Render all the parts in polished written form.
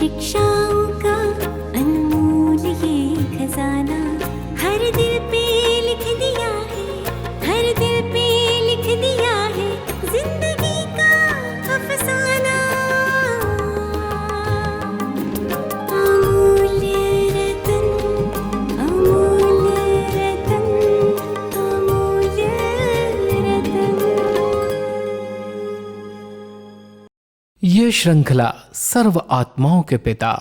शिक्षाओं का अनमोल ये खजाना हर दिल पे लिख दिया है, हर दिल पे लिख दिया है जिंदगी का अफसाना। अमूल्य रतन, अमूल्य रतन, अमूल्य रतन। ये श्रृंखला सर्व आत्माओं के पिता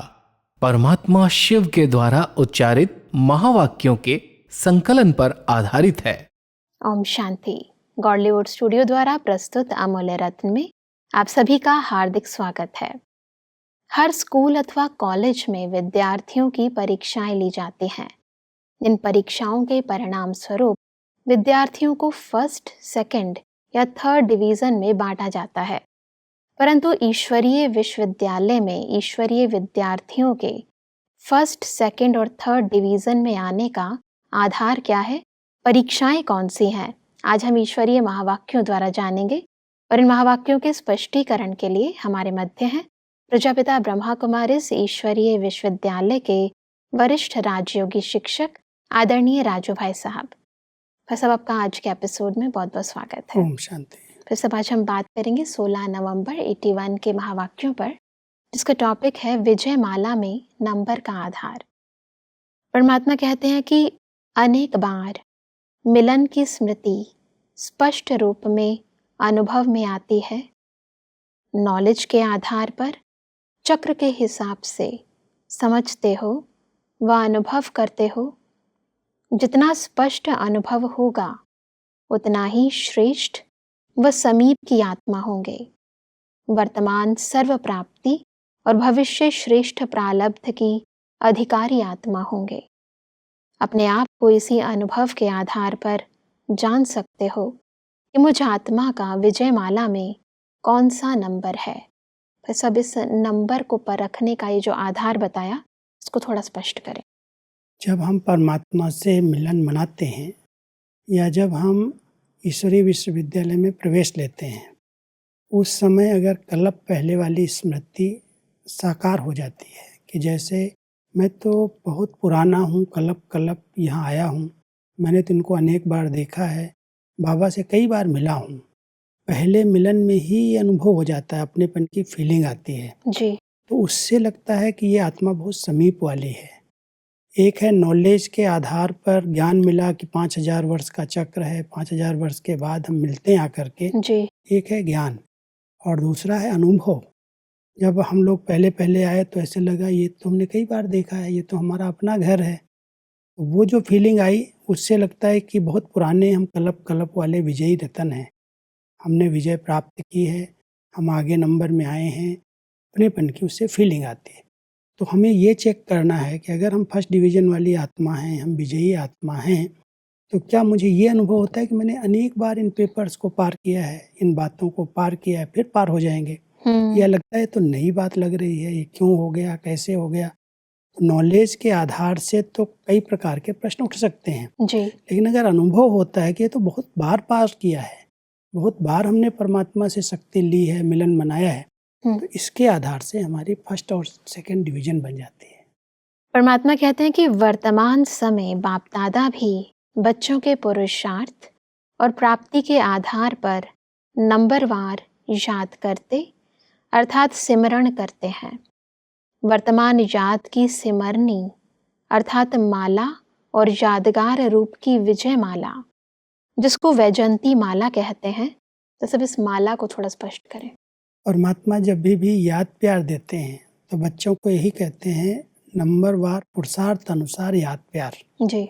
परमात्मा शिव के द्वारा उच्चारित महावाक्यों के संकलन पर आधारित है। ओम शांति। गॉडलीवुड स्टूडियो द्वारा प्रस्तुत अमूल्य रत्न में आप सभी का हार्दिक स्वागत है। हर स्कूल अथवा कॉलेज में विद्यार्थियों की परीक्षाएं ली जाती हैं। इन परीक्षाओं के परिणाम स्वरूप विद्यार्थियों को फर्स्ट, सेकंड या थर्ड डिवीजन में बांटा जाता है। परंतु ईश्वरीय विश्वविद्यालय में ईश्वरीय विद्यार्थियों के फर्स्ट, सेकंड और थर्ड डिवीजन में आने का आधार क्या है, परीक्षाएं कौन सी हैं, आज हम ईश्वरीय महावाक्यों द्वारा जानेंगे। और इन महावाक्यों के स्पष्टीकरण के लिए हमारे मध्य हैं प्रजापिता ब्रह्मा कुमारीज ईश्वरीय विश्वविद्यालय के वरिष्ठ राजयोगी शिक्षक आदरणीय राजू भाई साहब। भाई साहब, आपका आज के एपिसोड में बहुत बहुत स्वागत है। ओम शांति। फिर सब आज हम बात करेंगे 16 नवंबर 81 के महावाक्यों पर, जिसका टॉपिक है विजय माला में नंबर का आधार। परमात्मा कहते हैं कि अनेक बार मिलन की स्मृति स्पष्ट रूप में अनुभव में आती है। नॉलेज के आधार पर चक्र के हिसाब से समझते हो व अनुभव करते हो। जितना स्पष्ट अनुभव होगा उतना ही श्रेष्ठ व समीप की आत्मा होंगे। वर्तमान सर्व प्राप्ति और भविष्य श्रेष्ठ प्रालब्ध की अधिकारी आत्मा होंगे। अपने आप को इसी अनुभव के आधार पर जान सकते हो कि मुझ आत्मा का विजय माला में कौन सा नंबर है। फिर सब इस नंबर को परखने का ये जो आधार बताया, इसको थोड़ा स्पष्ट करें। जब हम परमात्मा से मिलन मनाते हैं या जब हम ईश्वरीय विश्वविद्यालय में प्रवेश लेते हैं, उस समय अगर कल्प पहले वाली स्मृति साकार हो जाती है कि जैसे मैं तो बहुत पुराना हूँ, कल्प यहाँ आया हूँ, मैंने तो इनको अनेक बार देखा है, बाबा से कई बार मिला हूँ। पहले मिलन में ही ये अनुभव हो जाता है, अपनेपन की फीलिंग आती है जी। तो उससे लगता है कि ये आत्मा बहुत समीप वाली है। एक है नॉलेज के आधार पर ज्ञान मिला कि 5000 वर्ष का चक्र है, 5000 वर्ष के बाद हम मिलते हैं आकर के। जी। एक है ज्ञान और दूसरा है अनुभव। जब हम लोग पहले आए तो ऐसे लगा ये तो हमने कई बार देखा है, ये तो हमारा अपना घर है। वो जो फीलिंग आई उससे लगता है कि बहुत पुराने हम कल्प वाले विजयी रतन हैं, हमने विजय प्राप्त की है, हम आगे नंबर में आए हैं, अपनेपन की उससे फीलिंग आती है। तो हमें ये चेक करना है कि अगर हम फर्स्ट डिवीज़न वाली आत्मा हैं, हम विजयी आत्मा हैं, तो क्या मुझे ये अनुभव होता है कि मैंने अनेक बार इन पेपर्स को पार किया है, इन बातों को पार किया है, फिर पार हो जाएंगे। या लगता है तो नई बात लग रही है, ये क्यों हो गया, कैसे हो गया। नॉलेज के आधार से तो कई प्रकार के प्रश्न उठ सकते हैं जी। लेकिन अगर अनुभव होता है कि ये तो बहुत बार पार किया है, बहुत बार हमने परमात्मा से शक्ति ली है, मिलन मनाया है, तो इसके आधार से हमारी फर्स्ट और सेकंड डिवीजन बन जाती है। परमात्मा कहते हैं कि वर्तमान समय बाप दादा भी बच्चों के पुरुषार्थ और प्राप्ति के आधार पर नंबरवार याद करते अर्थात सिमरण करते हैं। वर्तमान याद की सिमरनी अर्थात माला और यादगार रूप की विजय माला, जिसको वैजंती माला कहते हैं, तो सब इस माला को थोड़ा स्पष्ट करें। परमात्मा जब भी याद प्यार देते हैं तो बच्चों को यही कहते हैं नंबरवार पुरुषार्थ अनुसार याद प्यार। जी।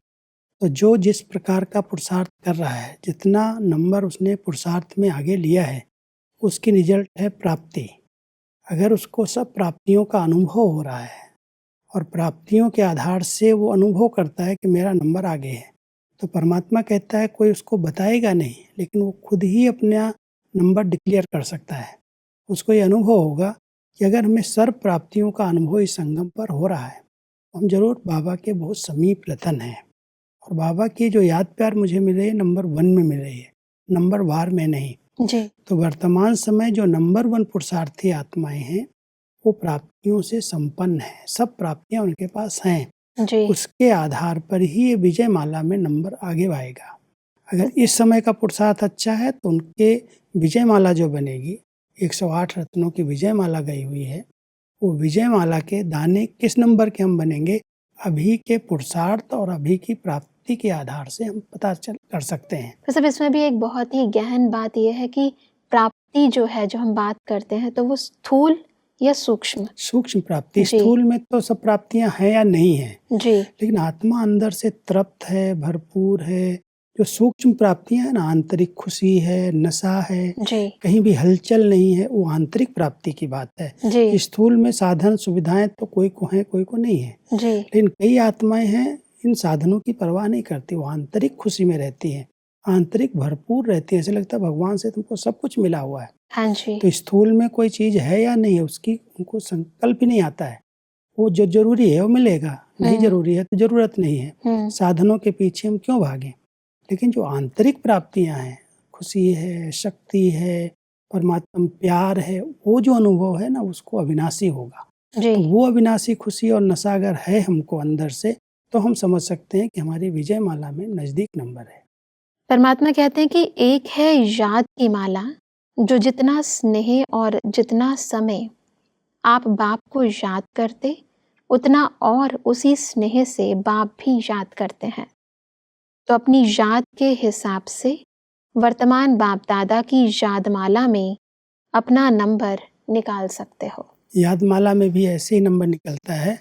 तो जो जिस प्रकार का पुरुषार्थ कर रहा है, जितना नंबर उसने पुरुषार्थ में आगे लिया है, उसकी रिजल्ट है प्राप्ति। अगर उसको सब प्राप्तियों का अनुभव हो रहा है और प्राप्तियों के आधार से वो अनुभव करता है कि मेरा नंबर आगे है, तो परमात्मा कहता है कोई उसको बताएगा नहीं, लेकिन वो खुद ही अपना नंबर डिक्लेयर कर सकता है। उसको ये अनुभव होगा कि अगर हमें सर्व प्राप्तियों का अनुभव इस संगम पर हो रहा है, तो हम जरूर बाबा के बहुत समीप रतन हैं। और बाबा की जो याद प्यार मुझे मिल रही है नंबर 1 में मिल रही है, नंबर वार में नहीं। जी। तो वर्तमान समय जो नंबर 1 पुरुषार्थी आत्माएं हैं वो प्राप्तियों से संपन्न है, सब प्राप्तियां उनके पास हैं। जी। उसके आधार पर ही ये विजय माला में नंबर आगे आएगा। अगर इस समय का पुरुषार्थ अच्छा है तो उनके विजय माला जो बनेगी, 108 रत्नों की विजय माला गई हुई है, वो विजय माला के दाने किस नंबर के हम बनेंगे, अभी के पुरुषार्थ और अभी की प्राप्ति के आधार से हम पता कर सकते हैं। तो सब इसमें भी एक बहुत ही गहन बात यह है कि प्राप्ति जो है, जो हम बात करते हैं, तो वो स्थूल या सूक्ष्म? सूक्ष्म प्राप्ति, जी। स्थूल में तो सब प्राप्तियां हैं या नहीं है, जी। लेकिन आत्मा अंदर से तृप्त है, भरपूर है। जो सूक्ष्म प्राप्तियां है ना, आंतरिक खुशी है, नशा है, जी। कहीं भी हलचल नहीं है, वो आंतरिक प्राप्ति की बात है। जी। स्थूल में साधन सुविधाएं तो कोई को है, कोई को नहीं है, जी। लेकिन कई आत्माएं हैं इन साधनों की परवाह नहीं करती, वो आंतरिक खुशी में रहती हैं, आंतरिक भरपूर रहती है। ऐसे लगता है भगवान से तुमको सब कुछ मिला हुआ है। हाँ जी। तो स्थूल में कोई चीज है या नहीं है, उसकी उनको संकल्प ही नहीं आता है। वो जो जरूरी है वो मिलेगा, नहीं जरूरी है तो जरूरत नहीं है। साधनों के पीछे हम क्यों भागें? लेकिन जो आंतरिक प्राप्तियां हैं, खुशी है, शक्ति है, परमात्मा प्यार है, वो जो अनुभव है ना, उसको अविनाशी होगा। जी। तो वो अविनाशी खुशी और नशा अगर है हमको अंदर से, तो हम समझ सकते हैं कि हमारी विजय माला में नजदीक नंबर है। परमात्मा कहते हैं कि एक है याद की माला, जो जितना स्नेह और जितना समय आप बाप को याद करते, उतना और उसी स्नेह से बाप भी याद करते हैं। तो अपनी याद के हिसाब से वर्तमान बाप दादा की याद माला में अपना नंबर निकाल सकते हो। याद माला में भी ऐसे ही नंबर निकलता है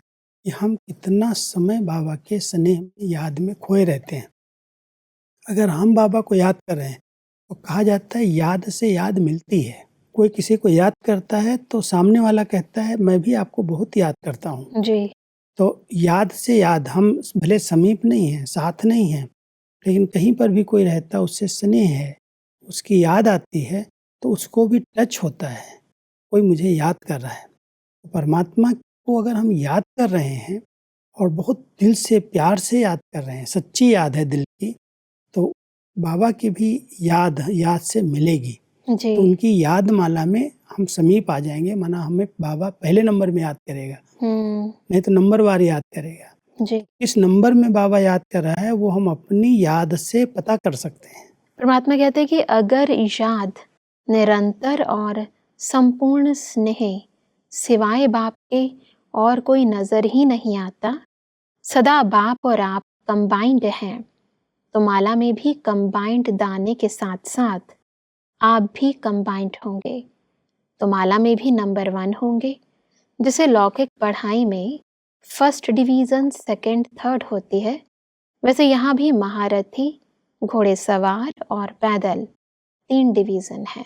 कि हम कितना समय बाबा के स्नेह में, याद में खोए रहते हैं। अगर हम बाबा को याद कर रहे हैं तो कहा जाता है याद से याद मिलती है। कोई किसी को याद करता है तो सामने वाला कहता है मैं भी आपको बहुत याद करता हूँ। जी। तो याद से याद, हम भले समीप नहीं हैं, साथ नहीं हैं, लेकिन कहीं पर भी कोई रहता है, उससे स्नेह है, उसकी याद आती है तो उसको भी टच होता है, कोई मुझे याद कर रहा है। तो परमात्मा को अगर हम याद कर रहे हैं और बहुत दिल से प्यार से याद कर रहे हैं, सच्ची याद है दिल की, तो बाबा की भी याद से मिलेगी। जी। तो उनकी याद माला में हम समीप आ जाएंगे, माना हमें बाबा पहले नंबर में याद करेगा, नहीं तो नंबर वार याद करेगा। जी। इस नंबर में बाबा याद कर रहा है वो हम अपनी याद से पता कर सकते हैं। परमात्मा कहते हैं कि अगर याद निरंतर और संपूर्ण स्नेह सिवाय बाप के और कोई नजर ही नहीं आता, सदा बाप और आप कंबाइंड हैं, तो माला में भी कंबाइंड दाने के साथ साथ आप भी कंबाइंड होंगे, तो माला में भी नंबर 1 होंगे। जैसे लौकिक पढ़ाई में फर्स्ट डिवीजन, सेकंड, थर्ड होती है, वैसे यहाँ भी महारथी, घोड़ेसवार और पैदल 3 डिवीजन है।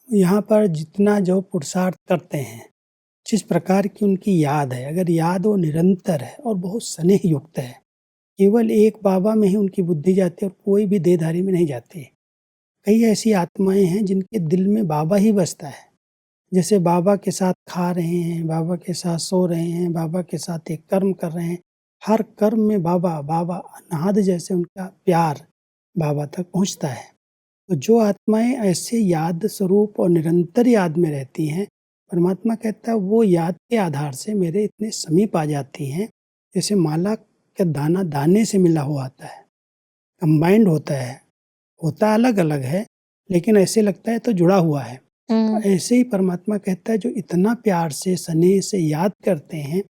यहाँ पर जितना जो पुरुषार्थ करते हैं, जिस प्रकार की उनकी याद है, अगर याद वो निरंतर है और बहुत स्नेह युक्त है, केवल एक बाबा में ही उनकी बुद्धि जाती है और कोई भी देहधारी में नहीं जाती। कई ऐसी आत्माएं हैं जिनके दिल में बाबा ही बसता है, जैसे बाबा के साथ खा रहे हैं, बाबा के साथ सो रहे हैं, बाबा के साथ एक कर्म कर रहे हैं, हर कर्म में बाबा बाबा, अनाहद जैसे उनका प्यार बाबा तक पहुंचता है। तो जो आत्माएं ऐसे याद स्वरूप और निरंतर याद में रहती हैं, परमात्मा कहता है वो याद के आधार से मेरे इतने समीप आ जाती हैं, जैसे माला का दाना दाने से मिला हुआ आता है, कंबाइंड होता है, होता अलग अलग है लेकिन ऐसे लगता है तो जुड़ा हुआ है। तो ऐसे ही परमात्मा कहता है जो इतना प्यार से, स्नेह से याद करते हैं,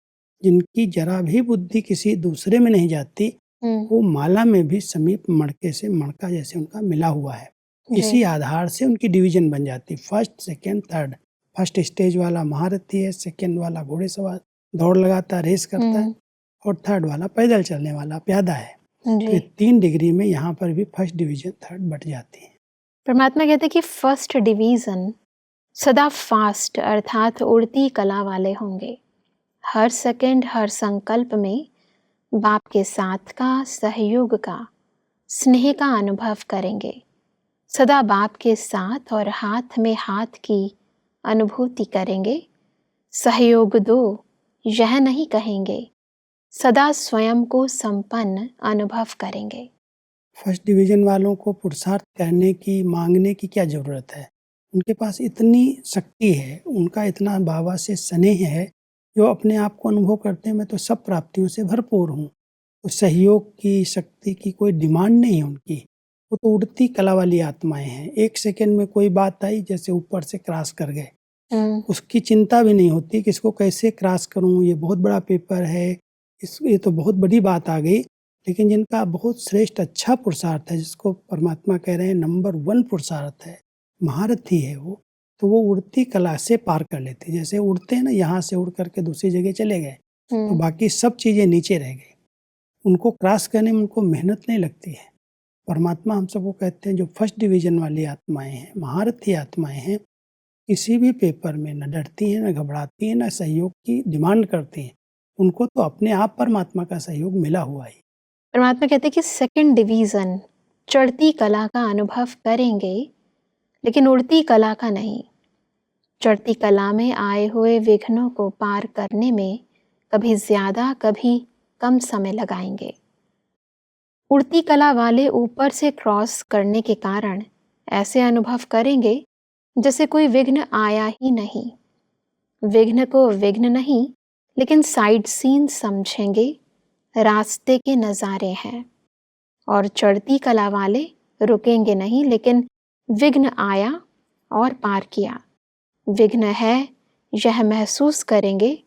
जिनकी जरा भी बुद्धि किसी दूसरे में नहीं जाती, वो माला में भी समीप मणके से मणका जैसे उनका मिला हुआ है। इसी आधार से उनकी डिवीजन बन जाती, first, second, third. First stage वाला महारथी है, सेकेंड वाला घोड़ेसवार दौड़ लगाता, रेस करता है, और थर्ड वाला पैदल चलने वाला प्यादा है। तो 3 डिग्री में यहाँ पर भी फर्स्ट डिवीजन, थर्ड बट जाती है। परमात्मा कहते हैं कि फर्स्ट डिवीजन सदा फास्ट अर्थात उड़ती कला वाले होंगे। हर सेकंड, हर संकल्प में बाप के साथ का, सहयोग का, स्नेह का अनुभव करेंगे। सदा बाप के साथ और हाथ में हाथ की अनुभूति करेंगे। सहयोग दो यह नहीं कहेंगे, सदा स्वयं को संपन्न अनुभव करेंगे। फर्स्ट डिवीजन वालों को पुरुषार्थ करने की, मांगने की क्या जरूरत है? उनके पास इतनी शक्ति है, उनका इतना बाबा से स्नेह है, जो अपने आप को अनुभव करते हैं मैं तो सब प्राप्तियों से भरपूर हूँ। तो सहयोग की, शक्ति की कोई डिमांड नहीं है उनकी। वो तो उड़ती कला वाली आत्माएँ हैं। 1 सेकंड में कोई बात आई जैसे ऊपर से क्रॉस कर गए। उसकी चिंता भी नहीं होती कि इसको कैसे क्रॉस करूँ, ये बहुत बड़ा पेपर है, ये तो बहुत बड़ी बात आ गई। लेकिन जिनका बहुत श्रेष्ठ अच्छा पुरुषार्थ है, जिसको परमात्मा कह रहे हैं नंबर 1 पुरुषार्थ है, महारथी है वो, तो वो उड़ती कला से पार कर लेते हैं। जैसे उड़ते हैं ना, यहाँ से उड़ करके दूसरी जगह चले गए, तो बाकी सब चीज़ें नीचे रह गई। उनको क्रॉस करने में उनको मेहनत नहीं लगती है। परमात्मा हम सबको कहते हैं जो फर्स्ट डिवीज़न वाली आत्माएँ हैं, महारथी आत्माएँ हैं, किसी भी पेपर में न डरती हैं, न घबराती हैं, न सहयोग की डिमांड करती हैं। उनको तो अपने आप परमात्मा का सहयोग मिला हुआ है। परमात्मा कहते हैं कि सेकंड डिवीज़न चढ़ती कला का अनुभव करेंगे, लेकिन उड़ती कला का नहीं। चढ़ती कला में आए हुए विघ्नों को पार करने में कभी ज़्यादा, कभी कम समय लगाएंगे। उड़ती कला वाले ऊपर से क्रॉस करने के कारण ऐसे अनुभव करेंगे जैसे कोई विघ्न आया ही नहीं। विघ्न को विघ्न नहीं, लेकिन साइड सीन समझेंगे, रास्ते के नज़ारे हैं। और चढ़ती कला वाले रुकेंगे नहीं, लेकिन विघ्न आया और पार किया। विघ्न है यह महसूस करेंगे,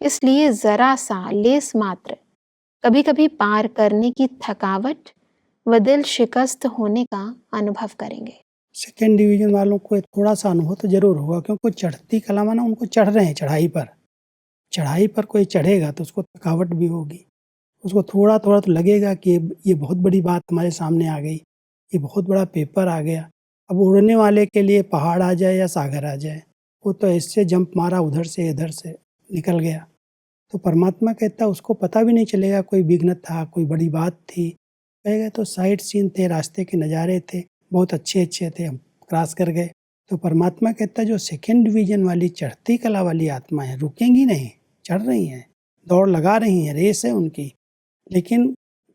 इसलिए ज़रा सा लेस मात्र कभी कभी पार करने की थकावट व दिल शिकस्त होने का अनुभव करेंगे। सेकेंड डिवीज़न वालों को थोड़ा सा अनुभव तो ज़रूर होगा, क्योंकि चढ़ती कला में ना उनको चढ़ रहे हैं चढ़ाई पर कोई चढ़ेगा तो उसको थकावट भी होगी। उसको थोड़ा थोड़ा तो लगेगा कि ये बहुत बड़ी बात हमारे सामने आ गई, ये बहुत बड़ा पेपर आ गया। अब उड़ने वाले के लिए पहाड़ आ जाए या सागर आ जाए, वो तो ऐसे जंप मारा उधर से इधर से निकल गया। तो परमात्मा कहता है उसको पता भी नहीं चलेगा कोई विघ्न था, कोई बड़ी बात थी। कहेगा तो साइड सीन थे, रास्ते के नज़ारे थे, बहुत अच्छे अच्छे थे, हम क्रॉस कर गए। तो परमात्मा कहता है जो सेकेंड डिवीज़न वाली चढ़ती कला वाली आत्माएं रुकेंगी नहीं, चढ़ रही हैं, दौड़ लगा रही हैं, रेस है उनकी। लेकिन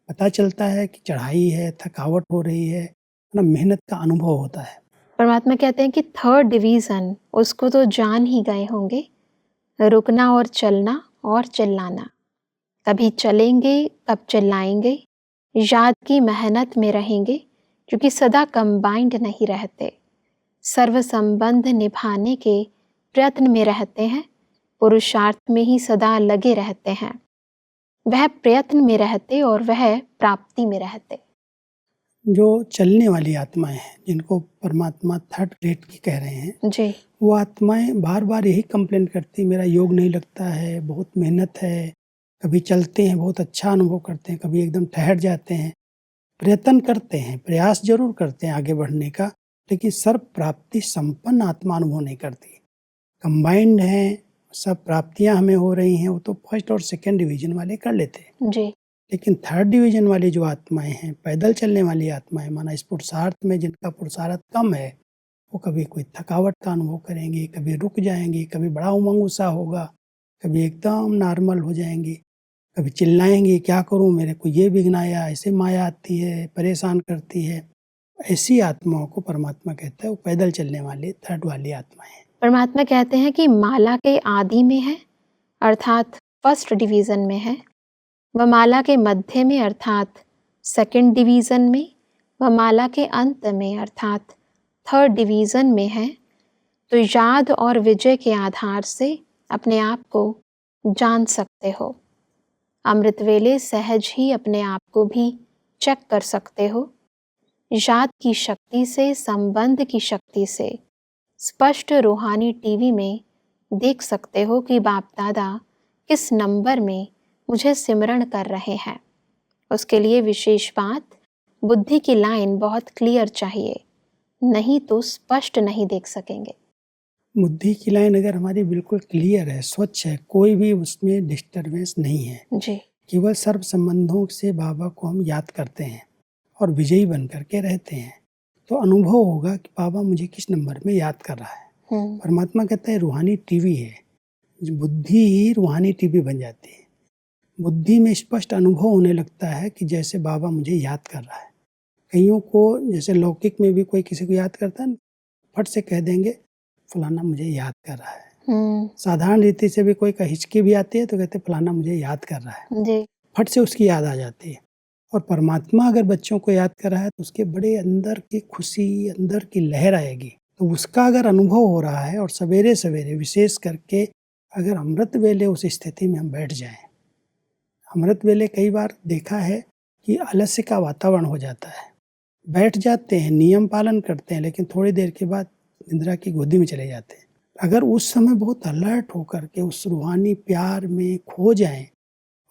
पता चलता है कि चढ़ाई है, थकावट हो रही है ना, मेहनत का अनुभव होता है। परमात्मा कहते हैं कि थर्ड डिवीज़न उसको तो जान ही गए होंगे, रुकना और चलना और चिल्लाना। कभी चलेंगे, कब चिल्लाएंगे, याद की मेहनत में रहेंगे, क्योंकि सदा कंबाइंड नहीं रहते। सर्व संबंध निभाने के प्रयत्न में रहते हैं, पुरुषार्थ में ही सदा लगे रहते हैं। वह प्रयत्न में रहते और वह प्राप्ति में रहते। जो चलने वाली आत्माएं हैं, जिनको परमात्मा थर्ड ग्रेड की कह रहे हैं जी, वो आत्माएं बार बार यही कंप्लेन करती, मेरा योग नहीं लगता है, बहुत मेहनत है। कभी चलते हैं, बहुत अच्छा अनुभव करते हैं, कभी एकदम ठहर जाते हैं। प्रयत्न करते हैं, प्रयास जरूर करते हैं आगे बढ़ने का, लेकिन सर्व प्राप्ति संपन्न आत्मा अनुभव नहीं करती। कंबाइंड हैं, सब प्राप्तियां हमें हो रही हैं, वो तो फर्स्ट और सेकेंड डिवीजन वाले कर लेते हैं। जी, लेकिन थर्ड डिवीजन वाली जो आत्माएं हैं, पैदल चलने वाली आत्माएं, माना इस पुरुषार्थ में जिनका पुरुषार्थ कम है, वो कभी कोई थकावट का अनुभव करेंगे, कभी रुक जाएंगे, कभी बड़ा उमंग उत्साह होगा, कभी एकदम नॉर्मल हो जाएंगे, कभी चिल्लाएंगे क्या करूं, मेरे को ये विघ्न आया, ऐसे माया आती है, परेशान करती है। ऐसी आत्माओं को परमात्मा कहता है वो पैदल चलने वाली थर्ड वाली आत्माएं हैं। परमात्मा कहते हैं कि माला के आदि में है, अर्थात फर्स्ट डिवीज़न में है, व माला के मध्य में अर्थात सेकंड डिवीज़न में, व माला के अंत में अर्थात थर्ड डिवीज़न में है। तो याद और विजय के आधार से अपने आप को जान सकते हो। अमृत वेले सहज ही अपने आप को भी चेक कर सकते हो। याद की शक्ति से, संबंध की शक्ति से स्पष्ट रूहानी टीवी में देख सकते हो कि बाप दादा किस नंबर में मुझे सिमरण कर रहे हैं। उसके लिए विशेष बात, बुद्धि की लाइन बहुत क्लियर चाहिए, नहीं तो स्पष्ट नहीं देख सकेंगे। बुद्धि की लाइन अगर हमारी बिल्कुल क्लियर है, स्वच्छ है, कोई भी उसमें डिस्टर्बेंस नहीं है, जी, केवल सर्व संबंधों से बाबा को हम याद करते हैं और विजयी बन करके रहते हैं, तो अनुभव होगा कि बाबा मुझे किस नंबर में याद कर रहा है। परमात्मा कहता है रूहानी टीवी है, बुद्धि ही रूहानी टीवी बन जाती है। बुद्धि में स्पष्ट अनुभव होने लगता है कि जैसे बाबा मुझे याद कर रहा है। कईयों को जैसे लौकिक में भी कोई किसी को याद करता है, फट से कह देंगे फलाना मुझे याद कर रहा है। साधारण रीति से भी कोई का हिचकी भी आती है तो कहते फलाना मुझे याद कर रहा है, जी। फट से उसकी याद आ जाती है। और परमात्मा अगर बच्चों को याद कर रहा है तो उसके बड़े अंदर की खुशी, अंदर की लहर आएगी। तो उसका अगर अनुभव हो रहा है और सवेरे सवेरे विशेष करके अगर अमृत वेले उस स्थिति में हम बैठ जाएं, अमृत वेले कई बार देखा है कि आलस्य का वातावरण हो जाता है, बैठ जाते हैं, नियम पालन करते हैं, लेकिन थोड़ी देर के बाद निद्रा की गोदी में चले जाते हैं। अगर उस समय बहुत अलर्ट होकर के उस रूहानी प्यार में खो जाएं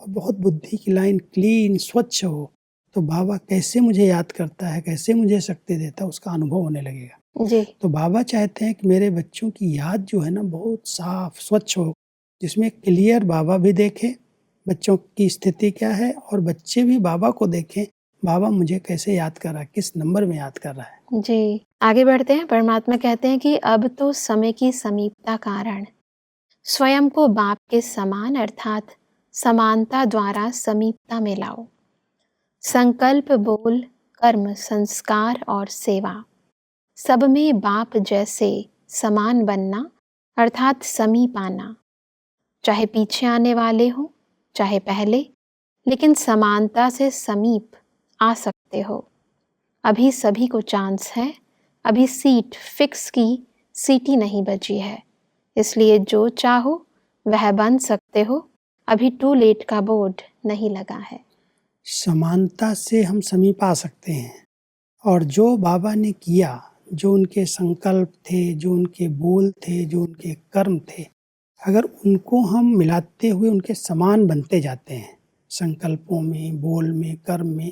और बहुत बुद्धि की लाइन क्लीन स्वच्छ हो तो बाबा कैसे मुझे याद करता है, कैसे मुझे शक्ति देता है, उसका अनुभव होने लगेगा। जी। तो बाबा चाहते हैं कि मेरे बच्चों की याद जो है ना बहुत साफ स्वच्छ हो, जिसमें क्लियर बाबा भी देखें बच्चों की स्थिति क्या है और बच्चे भी बाबा को देखें, बाबा मुझे कैसे याद कर रहा है, किस नंबर में याद कर रहा है। जी, आगे बढ़ते हैं। परमात्मा कहते हैं कि अब तो समय की समीपता कारण स्वयं को बाप के समान अर्थात समानता द्वारा समीपता में लाओ। संकल्प, बोल, कर्म, संस्कार और सेवा सब में बाप जैसे समान बनना अर्थात समीप आना। चाहे पीछे आने वाले हो चाहे पहले, लेकिन समानता से समीप आ सकते हो। अभी सभी को चांस है, अभी सीट फिक्स की सीटी नहीं बची है, इसलिए जो चाहो वह बन सकते हो। अभी टू लेट का बोर्ड नहीं लगा है। समानता से हम समीप आ सकते हैं और जो बाबा ने किया, जो उनके संकल्प थे, जो उनके बोल थे, जो उनके कर्म थे, अगर उनको हम मिलाते हुए उनके समान बनते जाते हैं संकल्पों में, बोल में, कर्म में,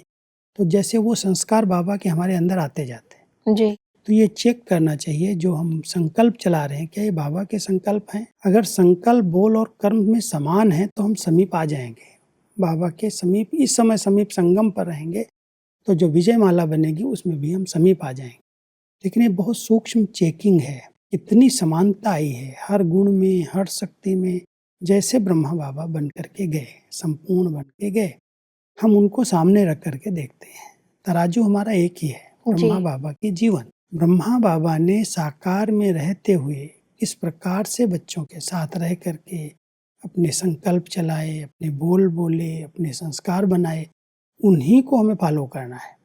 तो जैसे वो संस्कार बाबा के हमारे अंदर आते जाते हैं। जी। तो ये चेक करना चाहिए जो हम संकल्प चला रहे हैं क्या ये बाबा के संकल्प हैं। अगर संकल्प, बोल और कर्म में समान है तो हम समीप आ जाएंगे बाबा के समीप। इस समय समीप संगम पर रहेंगे तो जो विजय माला बनेगी उसमें भी हम समीप आ जाएंगे। लेकिन ये बहुत सूक्ष्म चेकिंग है, इतनी समानता आई है हर गुण में, हर शक्ति में। जैसे ब्रह्मा बाबा बन करके गए, संपूर्ण बन के गए, हम उनको सामने रख करके देखते हैं। तराजू हमारा एक ही है, ब्रह्मा बाबा के जीवन। ब्रह्मा बाबा ने साकार में रहते हुए किस प्रकार से बच्चों के साथ रह करके अपने संकल्प चलाए, अपने बोल बोले, अपने संस्कार बनाए, उन्हीं को हमें फॉलो करना है।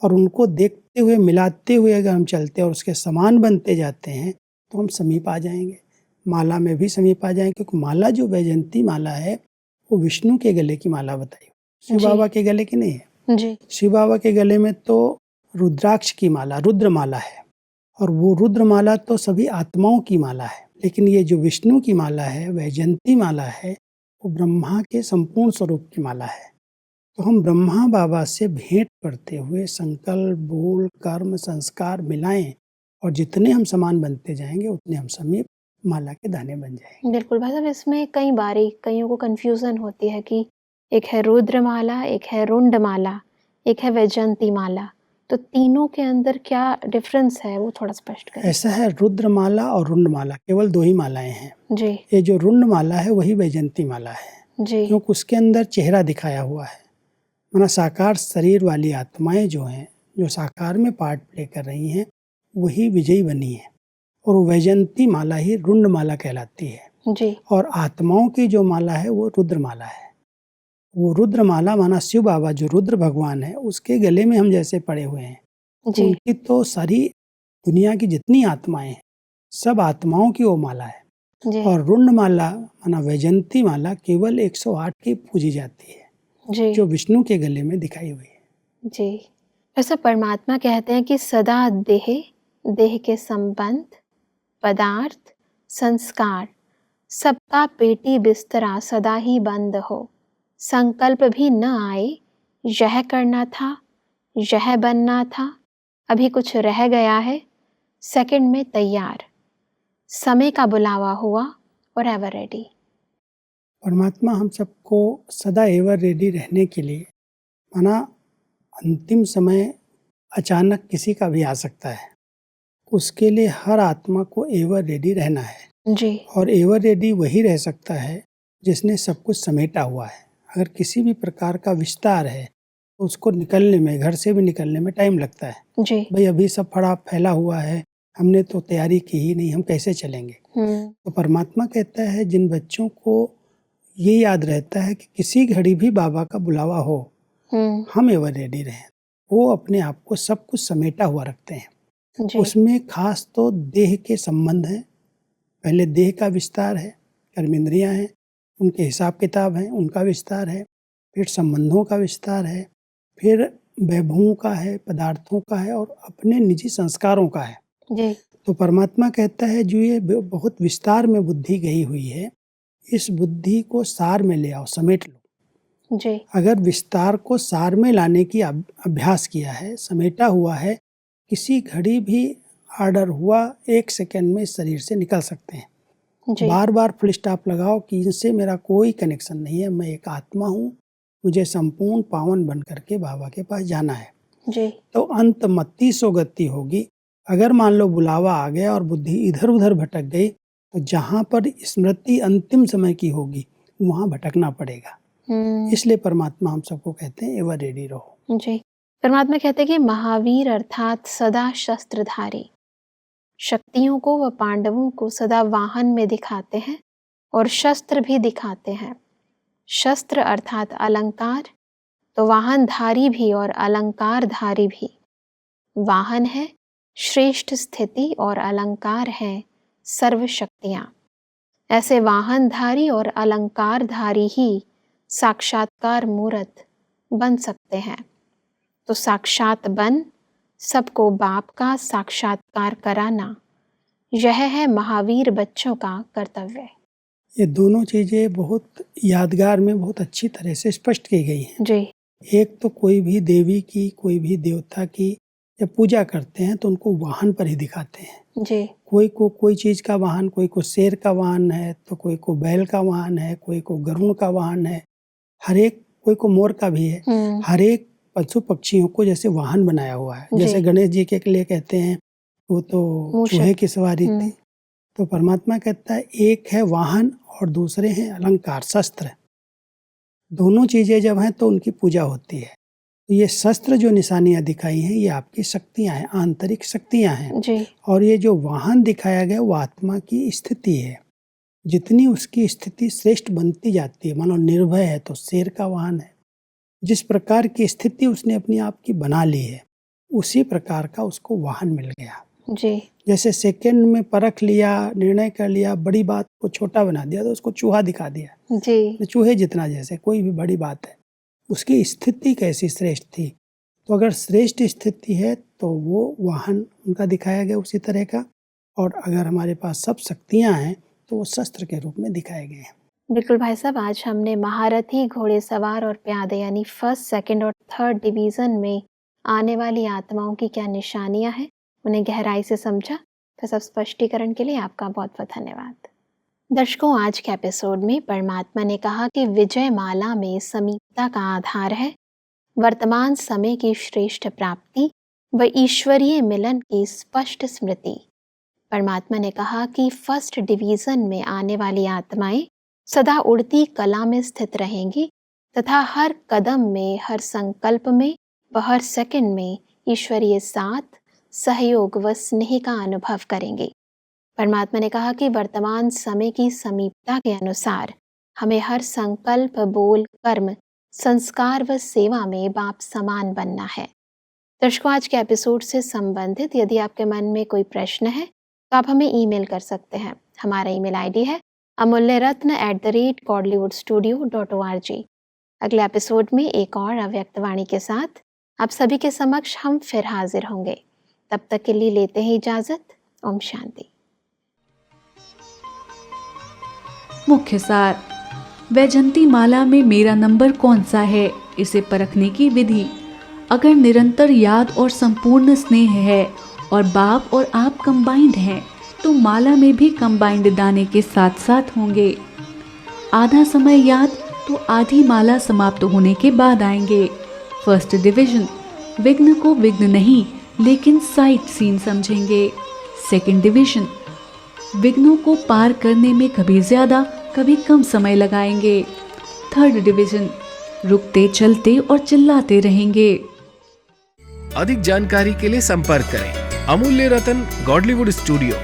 और उनको देखते हुए, मिलाते हुए अगर हम चलते और उसके समान बनते जाते हैं तो हम समीप आ जाएंगे। माला में भी समीप आ जाएंगे, क्योंकि माला जो वैजयंती माला है वो विष्णु के गले की माला बताई, शिव बाबा के गले की नहीं है। जी। शिव बाबा के गले में तो रुद्राक्ष की माला, रुद्र माला है, और वो रुद्र माला तो सभी आत्माओं की माला है। लेकिन ये जो विष्णु की माला है, वैजयंती माला है, वो ब्रह्मा के संपूर्ण स्वरूप की माला है। तो हम ब्रह्मा बाबा से भेंट करते हुए संकल्प, बोल, कर्म, संस्कार मिलाएं, और जितने हम समान बनते जाएंगे उतने हम समीप माला के दाने बन जाएंगे। बिल्कुल भाई साहब, इसमें कई बारी कईयों को कंफ्यूजन होती है कि एक है रुद्र माला, एक है रुंड माला, एक है वैजयंती माला, तो तीनों के अंदर क्या डिफरेंस है वो थोड़ा स्पष्ट करें। ऐसा है, रुद्र माला और रुंड माला केवल दो ही मालाएं हैं जी। ये जो रुंड माला है वही वैजयंती माला है जी। क्योंकि उसके अंदर चेहरा दिखाया हुआ है। माना साकार शरीर वाली आत्माएं जो हैं, जो साकार में पार्ट प्ले कर रही हैं, वही विजयी बनी है, और वो वैजयंती माला ही रुंड माला कहलाती है। जी। और आत्माओं की जो माला है वो रुद्र माला है। वो रुद्र माला माना शिव बाबा जो रुद्र भगवान है उसके गले में हम जैसे पड़े हुए हैं, जी। उनकी तो सारी दुनिया की जितनी आत्माएं हैं सब आत्माओं की वो माला है। जी। और रुंड माला माना वैजयंती माला केवल 108 की पूजी जाती है, जी। जो विष्णु के गले में दिखाई हुई है। जी। ऐसा परमात्मा कहते हैं कि सदा देह, देह के संबंध, पदार्थ, संस्कार सबका पेटी बिस्तरा सदा ही बंद हो। संकल्प भी न आए, यह करना था, यह बनना था, अभी कुछ रह गया है, सेकंड में तैयार, समय का बुलावा हुआ और एवर रेडी। परमात्मा हम सबको सदा एवर रेडी रहने के लिए, माना अंतिम समय अचानक किसी का भी आ सकता है, उसके लिए हर आत्मा को एवर रेडी रहना है। जी। और एवर रेडी वही रह सकता है जिसने सब कुछ समेटा हुआ है। अगर किसी भी प्रकार का विस्तार है तो उसको निकलने में, घर से भी निकलने में टाइम लगता है। जी। भाई अभी सब फड़ा फैला हुआ है, हमने तो तैयारी की ही नहीं, हम कैसे चलेंगे। तो परमात्मा कहता है जिन बच्चों को ये याद रहता है कि किसी घड़ी भी बाबा का बुलावा हो, हम एवर रेडी रहें, वो अपने आप को सब कुछ समेटा हुआ रखते हैं। उसमें खास तो देह के संबंध हैं। पहले देह का विस्तार है, कर्मेंद्रियां हैं, उनके हिसाब किताब हैं, उनका विस्तार है। फिर संबंधों का विस्तार है, फिर वैभवों का है, पदार्थों का है, और अपने निजी संस्कारों का है जी। तो परमात्मा कहता है जो ये बहुत विस्तार में बुद्धि गई हुई है, इस बुद्धि को सार में ले आओ, समेट लो जी। अगर विस्तार को सार में लाने की अभ्यास किया है, समेटा हुआ है, किसी घड़ी भी ऑर्डर हुआ 1 सेकंड में शरीर से निकल सकते हैं जी। बार बार फुल स्टॉप लगाओ कि इनसे मेरा कोई कनेक्शन नहीं है, मैं एक आत्मा हूँ, मुझे संपूर्ण पावन बन करके बाबा के पास जाना है जी। तो अंत मत्ती सो गति होगी। अगर मान लो बुलावा आ गया और बुद्धि इधर उधर भटक गई, तो जहाँ पर स्मृति अंतिम समय की होगी वहाँ भटकना पड़ेगा। इसलिए परमात्मा हम सबको कहते हैं एवर रेडी रहो जी। परमात्मा कहते हैं कि महावीर अर्थात सदा शस्त्रधारी शक्तियों को व पांडवों को सदा वाहन में दिखाते हैं और शस्त्र भी दिखाते हैं। शस्त्र अर्थात अलंकार, तो वाहनधारी भी और अलंकारधारी भी। वाहन है श्रेष्ठ स्थिति और अलंकार है सर्व शक्तियाँ। ऐसे वाहनधारी और अलंकारधारी ही साक्षात्कार मूर्त बन सकते हैं। तो साक्षात बन सबको बाप का साक्षात्कार कराना, यह है महावीर बच्चों का कर्तव्य। ये दोनों चीजें बहुत यादगार में बहुत अच्छी तरह से स्पष्ट की गई हैं जी। एक तो कोई भी देवी की, कोई भी देवता की जब पूजा करते हैं तो उनको वाहन पर ही दिखाते हैं जी। कोई को कोई चीज का वाहन, कोई को शेर का वाहन है, तो कोई को बैल का वाहन है, कोई को गरुड़ का वाहन है, हर एक, कोई को मोर का भी है। हर एक पशु पक्षियों को जैसे वाहन बनाया हुआ है। जैसे गणेश जी के लिए कहते हैं वो तो चूहे की सवारी थी, तो परमात्मा कहता है एक है वाहन और दूसरे हैं अलंकार, शस्त्र। दोनों चीजें जब हैं तो उनकी पूजा होती है। तो ये शस्त्र जो निशानियां दिखाई हैं ये आपकी शक्तियां हैं, आंतरिक शक्तियां हैं जी। और ये जो वाहन दिखाया गया वो आत्मा की स्थिति है। जितनी उसकी स्थिति श्रेष्ठ बनती जाती है, मानो निर्भय है तो शेर का वाहन है। जिस प्रकार की स्थिति उसने अपनी आप की बना ली है, उसी प्रकार का उसको वाहन मिल गया जी। जैसे सेकंड में परख लिया, निर्णय कर लिया, बड़ी बात को छोटा बना दिया तो उसको चूहा दिखा दिया जी। चूहे जितना, जैसे कोई भी बड़ी बात है, उसकी स्थिति कैसी श्रेष्ठ थी। तो अगर श्रेष्ठ स्थिति है तो वो वाहन उनका दिखाया गया उसी तरह का, और अगर हमारे पास सब शक्तियां हैं तो वो शस्त्र के रूप में दिखाए गए हैं। बिल्कुल भाई साहब, आज हमने महारथी, घोड़ेसवार और प्यादे यानी 1st, 2nd और 3rd डिवीज़न में आने वाली आत्माओं की क्या निशानियां हैं, उन्हें गहराई से समझा। तो सब स्पष्टीकरण के लिए आपका बहुत बहुत धन्यवाद। दर्शकों, आज के एपिसोड में परमात्मा ने कहा कि विजय माला में समीपता का आधार है वर्तमान समय की श्रेष्ठ प्राप्ति व ईश्वरीय मिलन की स्पष्ट स्मृति। परमात्मा ने कहा कि 1st डिवीज़न में आने वाली आत्माएं सदा उड़ती कला में स्थित रहेंगी तथा हर कदम में, हर संकल्प में व हर सेकंड में ईश्वरीय साथ, सहयोग व स्नेह का अनुभव करेंगे। परमात्मा ने कहा कि वर्तमान समय की समीपता के अनुसार हमें हर संकल्प, बोल, कर्म, संस्कार व सेवा में बाप समान बनना है। दर्शकों, आज के एपिसोड से संबंधित यदि आपके मन में कोई प्रश्न है तो आप हमें ईमेल कर सकते हैं। हमारा ईमेल आईडी है amulyaratna@kollywoodstudio.org। अगले एपिसोड में एक और अव्यक्त वाणी के साथ आप सभी के समक्ष हम फिर हाजिर होंगे। तब तक के लिए लेते हैं इजाजत। ओम शांति। मुख्य सार। वैजंती माला में मेरा नंबर कौन सा है, इसे परखने की विधि। अगर निरंतर याद और संपूर्ण स्नेह है और बाप और आप कंबाइंड हैं तो माला में भी कंबाइंड दाने के साथ साथ होंगे। आधा समय याद तो आधी माला समाप्त होने के बाद आएंगे। 1st डिवीजन, विघ्न को विघ्न नहीं लेकिन साइट सीन समझेंगे। 2nd डिवीजन, विघ्नों को पार करने में कभी ज़्यादा कभी कम समय लगाएंगे। 3rd डिवीजन, रुकते चलते और चिल्लाते रहेंगे। अधिक जानकारी के लिए संपर्क करें Amulya Ratan Godlywood Studio,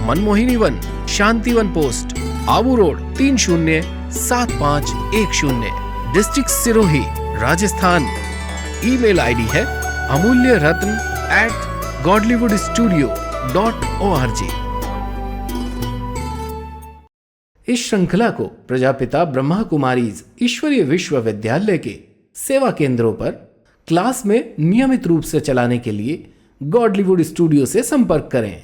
Manmohini Van, Shantivan post, Abu Road 307510, district Sirohi, Rajasthan. Email ID है amulyaratn@godlywoodstudio.org। इस श्रृंखला को प्रजापिता ब्रह्मा कुमारीज ईश्वरीय विश्वविद्यालय के सेवा केंद्रों पर क्लास में नियमित रूप से चलाने के लिए गॉडलीवुड स्टूडियो से संपर्क करें।